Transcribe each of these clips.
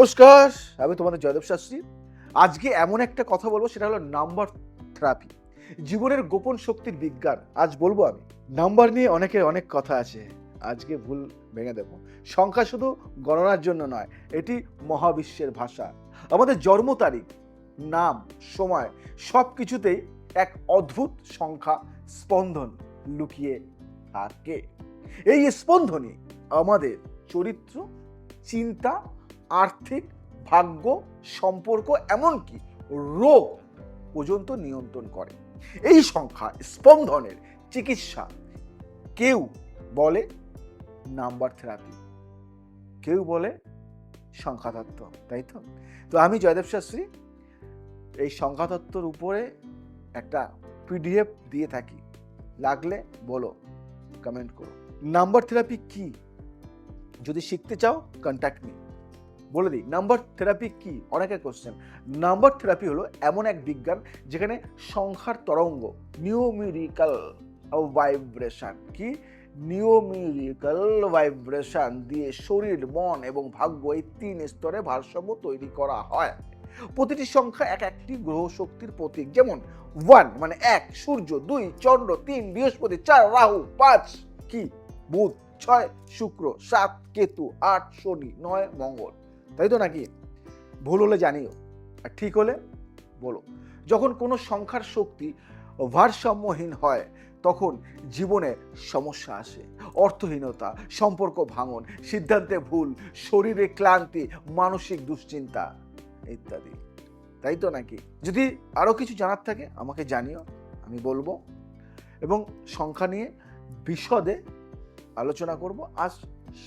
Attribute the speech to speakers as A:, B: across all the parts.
A: নমস্কার, আমি তোমাদের জয়দেব শাস্ত্রী। আজকে এমন একটা কথা বলবো, সেটা হলো নাম্বার থেরাপি, জীবনের গোপন শক্তির বিজ্ঞান। আজ বলবো আমি নাম্বার নিয়ে অনেকের অনেক কথা আছে, আজকে ভুল ভেঙে দেব। সংখ্যা শুধু গণনার জন্য নয়, এটি মহাবিশ্বের ভাষা। আমাদের জন্ম তারিখ, নাম, সময় সব কিছুতেই এক অদ্ভুত সংখ্যা স্পন্দন লুকিয়ে থাকে। এই স্পন্দনই আমাদের চরিত্র, চিন্তা, আর্থিক, ভাগ্য, সম্পর্ক, এমনকি রোগ পর্যন্ত নিয়ন্ত্রণ করে। এই সংখ্যা স্পন্দনের চিকিৎসা কেউ বলে নাম্বার থেরাপি, কেউ বলে সংখ্যাতত্ত্ব, তাই তো? তো আমি জয়দেব শাস্ত্রী এই সংখ্যাতত্ত্বর উপরে একটা পিডিএফ দিয়ে থাকি, লাগলে বলো, কমেন্ট করো। নাম্বার থেরাপি কি? যদি শিখতে চাও, কন্ট্যাক্ট মি। বলে দিই নাম্বার থেরাপি কি, অনেকের কোশ্চেন। নাম্বার থেরাপি হলো এমন এক বিজ্ঞান যেখানে সংখ্যার তরঙ্গ, নিউমেরিক্যাল ভাইব্রেশন, কি নিউমেরিক্যাল ভাইব্রেশন দিয়ে শরীর, মন এবং ভাগ্য, এই তিন স্তরে ভারসাম্য তৈরি করা হয়। প্রতিটি সংখ্যা এক একটি গ্রহ শক্তির প্রতীক। যেমন 1 মানে 1 সূর্য, 2 চন্দ্র, 3 বৃহস্পতি, 4 রাহু, 5 কি বুধ, 6 শুক্র, 7 কেতু, 8 শনি, 9 মঙ্গল। তাই তো নাকি? ভুল হলে জানিও, আর ঠিক হলে বলো। যখন কোনো সংখ্যার শক্তি ভারসাম্যহীন হয়, তখন জীবনে সমস্যা আসে। অর্থহীনতা, সম্পর্ক ভাঙন, সিদ্ধান্তে ভুল, শরীরে ক্লান্তি, মানসিক দুশ্চিন্তা ইত্যাদি। তাই তো নাকি? যদি আরো কিছু জানার থাকে আমাকে জানিও, আমি বলবো। এবং সংখ্যা নিয়ে বিশদে আলোচনা করব। আজ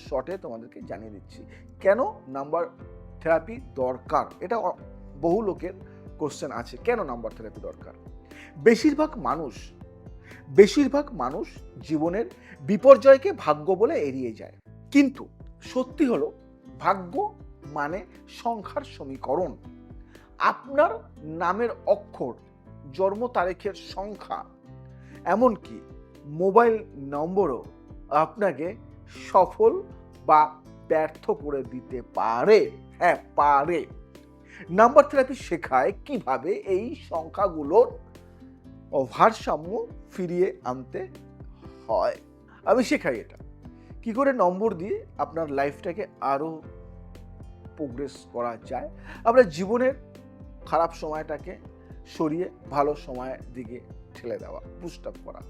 A: শর্টে তোমাদেরকে জানিয়ে দিচ্ছি কেন নাম্বার থেরাপি দরকার। এটা বহু লোকের কোশ্চেন আছে, কেন নাম্বার থেরাপি দরকার। বেশিরভাগ মানুষ জীবনের বিপর্যয়কে ভাগ্য বলে এড়িয়ে যায়, কিন্তু সত্যি হলো ভাগ্য মানে সংখ্যার সমীকরণ। আপনার নামের অক্ষর, জন্ম তারিখের সংখ্যা, এমনকি মোবাইল নম্বরও আপনাকে সফল বা ব্যর্থ করে দিতে পারে। হ্যাঁ, পারে। নাম্বার থেরাপি শেখায় কিভাবে এই সংখ্যাগুলোর ভারসাম্য ফিরিয়ে আনতে হয়। আমি শেখাই এটা কি করে নম্বর দিয়ে আপনার লাইফটাকে আরো প্রোগ্রেস করা যায়, আপনার জীবনের খারাপ সময়টাকে সরিয়ে ভালো সময়ের দিকে ঠেলে দেওয়া, বুস্ট আপ করা।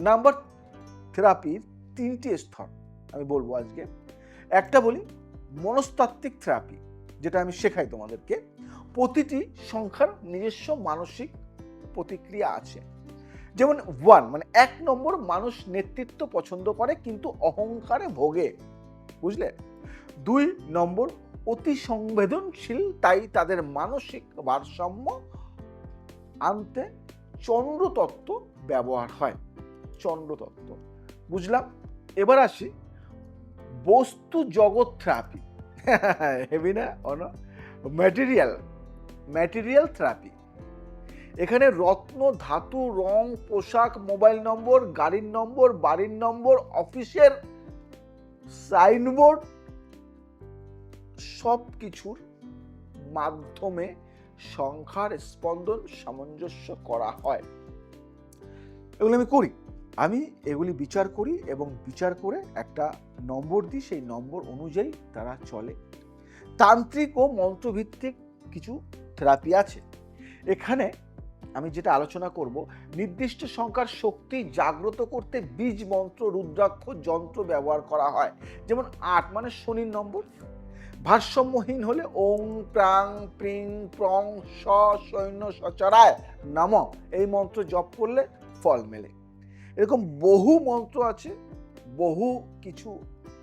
A: নাম্বার থেরাপির 3টি স্তর আমি বলবো আজকে। একটা বলি মনস্তাত্ত্বিক থেরাপি, যেটা আমি শেখাই তোমাদেরকে। প্রতিটি সংখ্যার নিজস্ব মানসিক প্রতিক্রিয়া আছে। যেমন 1 মানে 1 নম্বর মানুষ নেতৃত্ব পছন্দ করে কিন্তু অহংকারে ভোগে, বুঝলে। 2 নম্বর অতি সংবেদনশীল, তাই তাদের মানসিক ভারসাম্য আনতে চন্দ্রতত্ত্ব ব্যবহার হয়। চন্দ্রতত্ত্ব বুঝলাম। এবার আসি বস্তু জগৎ থেরাপি। হেভি না? Material therapy. এখানে রত্ন, ধাতু, রং, পোশাক, মোবাইল নম্বর, গাড়ির নম্বর, বাড়ির নম্বর, অফিসের সাইনবোর্ড, সব কিছুর মাধ্যমে সংখ্যার স্পন্দন সামঞ্জস্য করা হয়। এগুলো আমি করি, আমি এগুলি বিচার করি এবং বিচার করে একটা নম্বর দিই, সেই নম্বর অনুযায়ী তারা চলে। তান্ত্রিক ও মন্ত্রভিত্তিক কিছু থেরাপি আছে। এখানে আমি যেটা আলোচনা করব, নির্দিষ্ট সংখ্যার শক্তি জাগ্রত করতে বীজ মন্ত্র, রুদ্রাক্ষ যন্ত্র ব্যবহার করা হয়। যেমন 8 মানে শনির নম্বর, ভারসাম্যহীন হলে ওং প্রাং প্রিং প্রং স সৈন্য সচরায় নম, এই মন্ত্র জপ করলে ফল মেলে। এরকম বহু মন্ত্র আছে, বহু কিছু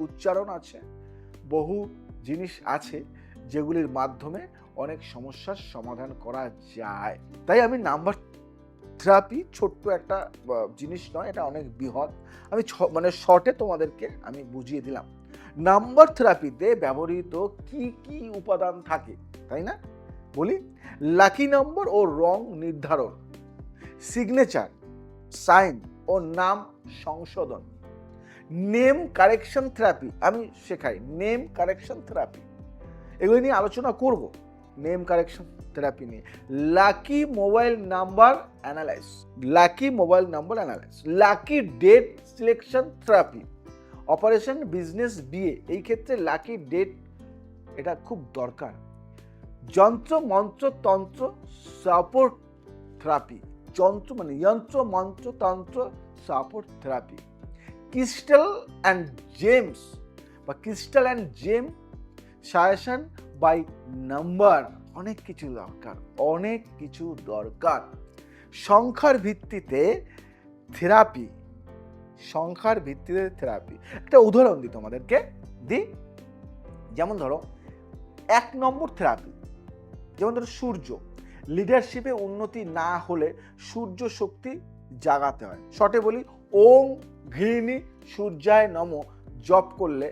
A: উচ্চারণ আছে, বহু জিনিস আছে যেগুলির মাধ্যমে অনেক সমস্যার সমাধান করা যায়। তাই আমি নাম্বার থেরাপি ছোট্ট একটা জিনিস নয়, এটা অনেক বৃহৎ। আমি মানে শর্টে তোমাদেরকে আমি বুঝিয়ে দিলাম নাম্বার থেরাপিতে ব্যবহৃত কি কি উপাদান থাকে, তাই না? বলি, লাকি নম্বর ও রং নির্ধারণ, সিগনেচার, সাইন ও নাম সংশোধন, নেম কারেকশন থেরাপি। আমি শেখাই নেম কারেকশন থেরাপি। এগুলো নিয়ে আলোচনা করব, নেম কারেকশন থেরাপি নিয়ে। Lucky mobile number analyse, lucky mobile number analyse, lucky date selection therapy, operation business বিয়ে, এই ক্ষেত্রে লাকি ডেট এটা খুব দরকার। যন্ত্র মন্ত্র তন্ত্র সাপোর্ট থেরাপি, যন্ত্র মানে যন্ত্র মন্ত্র তন্ত্র support therapy, crystal and gems বা crystal and gem suggestion by number, অনেক কিছু দরকার, অনেক কিছু দরকার। সংখ্যার ভিত্তিতে থেরাপি, সংখ্যার ভিত্তিতে থেরাপি। একটা উদাহরণ দিই তোমাদেরকে, যেমন ধরো 1 নম্বর থেরাপি, যেমন ধরো সূর্য, লিডারশিপে উন্নতি না হলে সূর্য শক্তি জাগাতে হয়। শর্টে বলি, ওং ঘৃণী সূর্যায় নম জপ করলে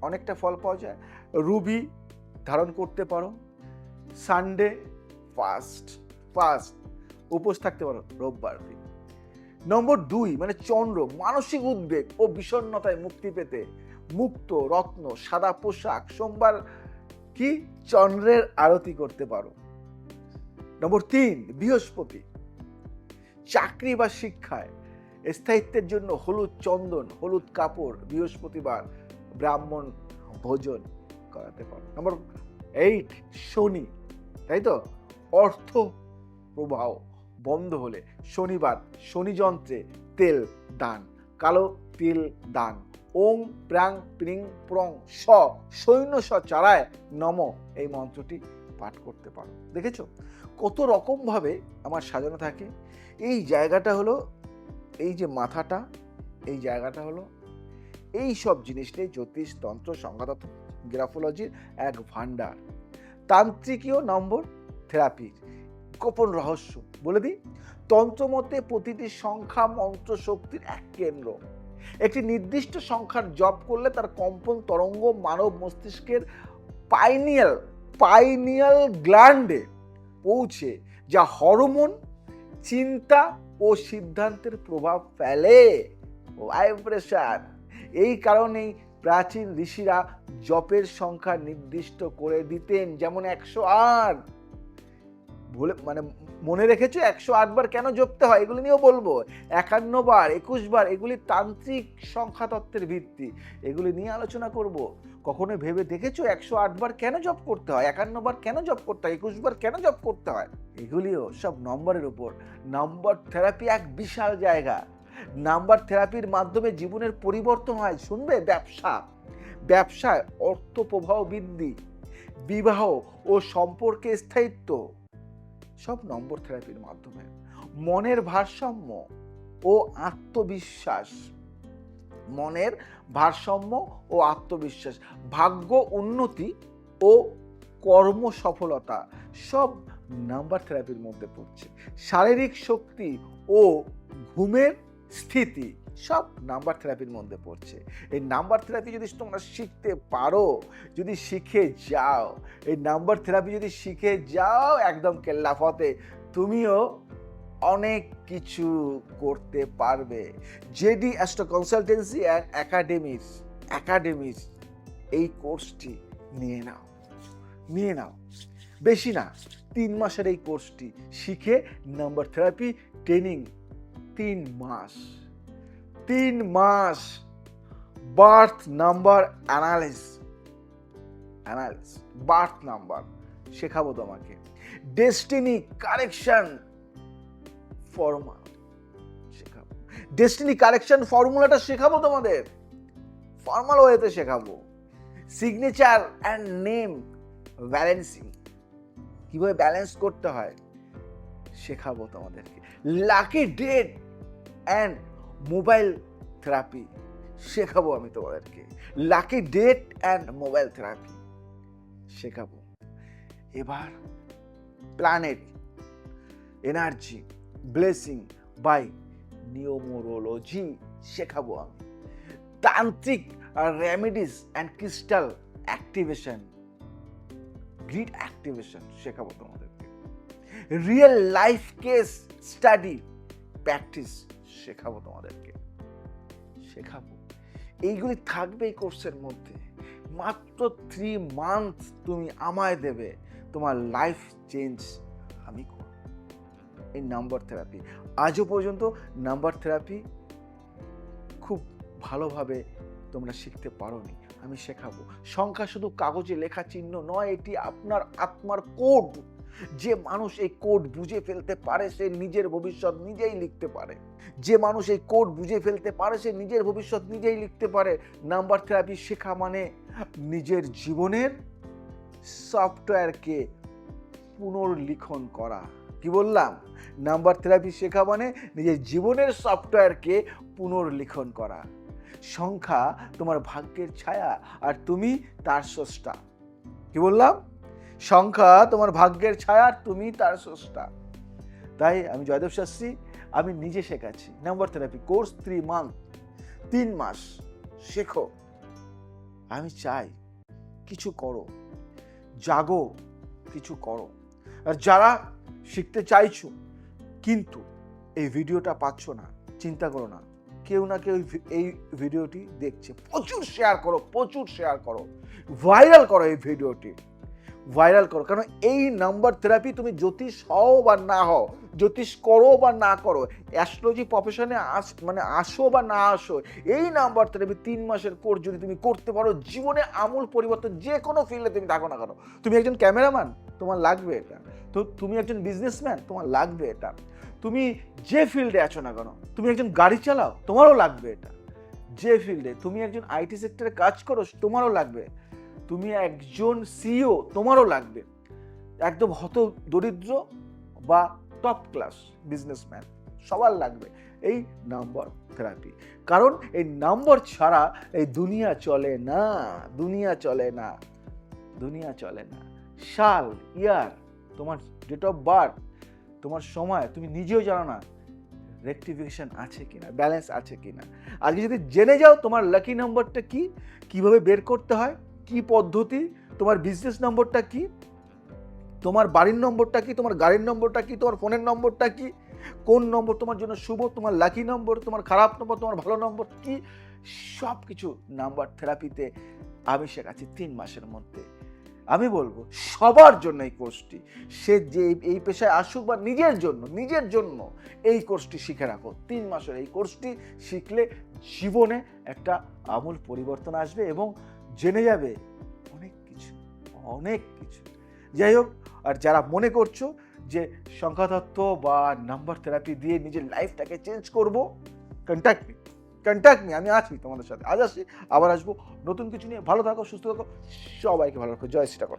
A: অনেকটা ফল পাওয়া যায়। রুবি ধারণ করতে পারো, সানডে ফাস্ট উপোস থাকতে পারো রোববার দিন। নম্বর 2 মানে চন্দ্র, মানসিক উদ্বেগ ও বিষণ্ণতায় মুক্তি পেতে মুক্ত রত্ন সাদা পোশাক সোমবার কি চন্দ্রের আরতি করতে পারো। নম্বর 3 বৃহস্পতি, চাকরি বা শিক্ষায় স্থায়িত্বের জন্য হলুদ চন্দন হলুদ কাপড় বৃহস্পতিবার ব্রাহ্মণ ভোজন করাতে পারো। নম্বর 8 শনি, তাই তো, অর্থ প্রবাহ বন্ধ হলে শনিবার শনি যন্ত্রে তেল দান, কালো তিল দান, ওং প্রাং প্রিং প্রং স সৈন্য স চারায় নম এই মন্ত্রটি পাঠ করতে পারো। দেখেছো কত রকম ভাবে আমার সাজানো থাকে। এই জায়গাটা হলো, এই যে মাথাটা, এই জায়গাটা হলো, এই সব জিনিসটাই জ্যোতিষ তন্ত্র সংখ্যাতত্ত্ব গ্রাফোলজির এক ভান্ডার। তান্ত্রিকীয় নম্বর থেরাপির গোপন রহস্য বলে দিই, তন্ত্রমতে প্রতিটি সংখ্যা মন্ত্র শক্তির এক কেন্দ্র। একটি নির্দিষ্ট সংখ্যার জপ করলে তার কম্পন তরঙ্গ মানব মস্তিষ্কের পাইনিয়াল গ্ল্যান্ডে পৌঁছে, যা হরমোন চিন্তা ও সিদ্ধান্তের প্রভাব ফেলে। ভাইব্রেশন। এই কারণেই প্রাচীন ঋষিরা জপের সংখ্যা নির্দিষ্ট করে দিতেন, যেমন 108। বলে মানে মনে রেখেছো 108 বার কেন জপতে হয়, এগুলি নিয়েও বলবো। 51 বার 21 বার, এগুলি তান্ত্রিক সংখ্যা তত্ত্বের ভিত্তি, এগুলি নিয়ে আলোচনা করব। কখনো ভেবে দেখেছো 108 বার কেন জপ করতে হয়, 51 বার কেন জপ করতে হয়, 21 বার কেন জপ করতে হয়? এগুলিও সব নম্বরের উপর। নাম্বার থেরাপি এক বিশাল জায়গা। নাম্বার থেরাপির মাধ্যমে জীবনের পরিবর্তন হয়। শুনবে, ব্যবসায় অর্থ প্রবাহ বৃদ্ধি, বিবাহ ও সম্পর্কে স্থায়িত্ব, সব নম্বর থেরাপির মাধ্যমে। মনের ভারসাম্য ও আত্মবিশ্বাস, মনের ভারসাম্য ও আত্মবিশ্বাস, ভাগ্য উন্নতি ও কর্ম সফলতা, সব নাম্বার থেরাপির মধ্যে পড়ছে। শারীরিক শক্তি ও ঘুমের স্থিতি, সব নাম্বার থেরাপির মধ্যে পড়ছে। এই নাম্বার থেরাপি যদি তোমরা শিখতে পারো, যদি শিখে যাও, এই নাম্বার থেরাপি যদি শিখে যাও, একদম কেল্লাফতে তুমিও অনেক কিছু করতে পারবে। জেডি অ্যাস্ট্রো কনসালটেন্সি অ্যান্ড একাডেমিস এই কোর্সটি নিয়ে নাও। বেশি না, 3 মাসের এই কোর্সটি শিখে নাম্বার থেরাপি ট্রেনিং 3 মাস, birth number analysis, birth number শেখাবো তোমাকে। ডেস্টিনি কারেকশন ফর্মুলা শেখাবো, ডেস্টিনি কারেকশন ফর্মুলাটা শেখাবো তোমাদের, ফর্মাল ওয়েতে শেখাবো। সিগনেচার অ্যান্ড নেম ব্যালেন্সিং, কিভাবে ব্যালেন্স করতে হয় শেখাবো তোমাদেরকে। Lucky date and mobile therapy শেখাবো আমি তোমাদেরকে, lucky date and mobile therapy শেখাবো। এবার planet energy blessing by numerology শেখাবো আমি। তান্ত্রিক remedies and crystal activation, grid activation শেখাবো তোমাদেরকে। Real life case study practice শেখাবো তোমাদেরকে, এইগুলি থাকবে এই কোর্সের মধ্যে। মাত্র 3 মান্থ তুমি আমায় দেবে, তোমার লাইফ চেঞ্জ আমি করব। এই নাম্বার থেরাপি, আজও পর্যন্ত নাম্বার থেরাপি খুব ভালোভাবে তোমরা শিখতে পারোনি, আমি শেখাবো। সংখ্যা শুধু কাগজে লেখা চিহ্ন নয়, এটি আপনার আত্মার কোড। যে মানুষ এই কোড বুঝে ফেলতে পারে সে নিজের ভবিষ্যৎ নিজেই লিখতে পারে। যে মানুষ এই কোড বুঝে ফেলতে পারে সে নিজের ভবিষ্যৎ নিজেই লিখতে পারে। নাম্বার থেরাপি শেখা মানে নিজের জীবনের সফটওয়্যারকে পুনর্লিখন করা। কি বললাম? নাম্বার থেরাপি শেখা মানে নিজের জীবনের সফটওয়্যারকে পুনর্লিখন করা। সংখ্যা তোমার ভাগ্যের ছায়া আর তুমি তার স্রষ্টা। কি বললাম? সংখ্যা তোমার ভাগ্যের ছায়া আর তুমি তার স্রষ্টা। তাই আমি জয়দেব শাস্ত্রী, আমি নিজে শেখাচ্ছি নাম্বার থেরাপি কোর্স 3 মান্থ, 3 মাস শেখো। আমি চাই কিছু করো, জাগো, কিছু করো। আর যারা শিখতে চাইছো কিন্তু এই ভিডিওটা পাচ্ছ না, চিন্তা করো না, কেউ না কেউ এই ভিডিওটি দেখছে। প্রচুর শেয়ার করো, প্রচুর শেয়ার করো, ভাইরাল করো এই ভিডিওটি, ভাইরাল করো। কারণ এই নাম্বার থেরাপি তুমি জ্যোতিষ হও বা না হও, জ্যোতিষ করো বা না করো, অ্যাস্ট্রোলজি প্রফেশনে আসো বা না আসো, এই নাম্বার থেরাপি 3 মাসের কোর্স যদি তুমি করতে পারো, জীবনে আমূল পরিবর্তন। যে কোনো ফিল্ডে তুমি থাকো না কেন, তুমি একজন ক্যামেরাম্যান, তোমার লাগবে এটা। তো তুমি একজন বিজনেসম্যান, তোমার লাগবে এটা। তুমি যে ফিল্ডে আছো না কেন, তুমি একজন গাড়ি চালাও, তোমারও লাগবে এটা। যে ফিল্ডে তুমি একজন আইটি সেক্টরে কাজ করো, তোমারও লাগবে। তুমি একজন সিইও, তোমারও লাগবে। একদম হত দরিদ্র বা টপ ক্লাস বিজনেসম্যান, সবার লাগবে এই নাম্বার থেরাপি। কারণ এই নাম্বার ছাড়া এই দুনিয়া চলে না, দুনিয়া চলে না, দুনিয়া চলে না। সাল, ইয়ার, তোমার ডেট অফ বার্থ, তোমার সময় তুমি নিজেও জানো না রেকটিফিকেশন আছে কিনা, ব্যালেন্স আছে কিনা। আজকে যদি জেনে যাও তোমার লাকি নাম্বারটা কি, কিভাবে বের করতে হয়, কি পদ্ধতি, তোমার বিজনেস নম্বরটা কি, তোমার বাড়ির নম্বরটা কি, তোমার গাড়ির নম্বরটা কি, তোমার ফোনের নম্বরটা কি, কোন নম্বর তোমার জন্য শুভ, তোমার লাকি নম্বর, তোমার খারাপ নম্বর, তোমার ভালো নম্বর কি, সব কিছু নাম্বার থেরাপিতে আমি শেখাচ্ছি 3 মাসের মধ্যে। আমি বলবো সবার জন্য এই কোর্সটি, সে যে এই পেশায় আসুক বা নিজের জন্য এই কোর্সটি শিখে রাখো। 3 মাসের এই কোর্সটি শিখলে জীবনে একটা আমূল পরিবর্তন আসবে এবং জেনে যাবে অনেক কিছু, অনেক কিছু। যাই হোক, আর যারা মনে করছো যে সংখ্যাতত্ত্ব বা নাম্বার থেরাপি দিয়ে নিজের লাইফটাকে চেঞ্জ করব, কন্ট্যাক্ট মি, আমি আছি তোমাদের সাথে। আজ আসি, আবার আসবো নতুন কিছু নিয়ে। ভালো থাকো, সুস্থ থাকো, সবাইকে ভালো রাখো। জয় শ্রী ঠাকুর।